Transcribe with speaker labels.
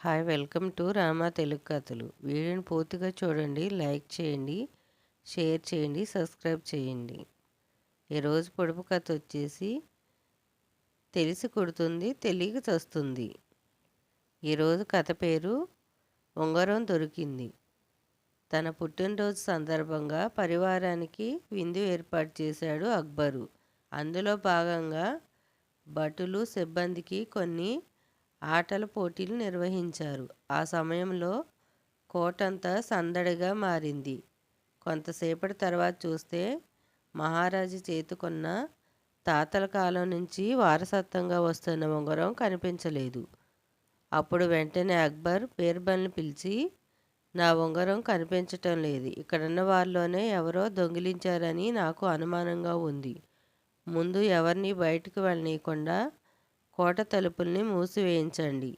Speaker 1: Hi welcome to Rama Telugu కథలు. వీడియోని పూర్తిగా చూడండి, లైక్ చేయండి, షేర్ చేయండి, సబ్స్క్రైబ్ చేయండి. ఈరోజు పొడుపు కథ వచ్చేసి తెలిసి కొడుతుంది తెలియక చస్తుంది. ఈరోజు కథ పేరు ఉంగరం దొరికింది. తన పుట్టినరోజు సందర్భంగా పరివారానికి విందు ఏర్పాటు చేశాడు అక్బరు. అందులో భాగంగా భటులు సిబ్బందికి కొన్ని ఆటల పోటీలు నిర్వహించారు. ఆ సమయంలో కోటంతా సందడిగా మారింది. కొంతసేపటి తర్వాత చూస్తే మహారాజు చేతికున్న తాతల కాలం నుంచి వారసత్వంగా వస్తున్న ఉంగరం కనిపించలేదు. అప్పుడు వెంటనే అక్బర్ బీర్బల్ని పిలిచి, నా ఉంగరం కనిపించటం లేదు. ఇక్కడున్న వారిలోనే ఎవరో దొంగిలించారని నాకు అనుమానంగా ఉంది. ముందు ఎవరిని బయటకు వెళ్ళనీయకుండా కోట తలుపుల్ని మూసివేయించండి.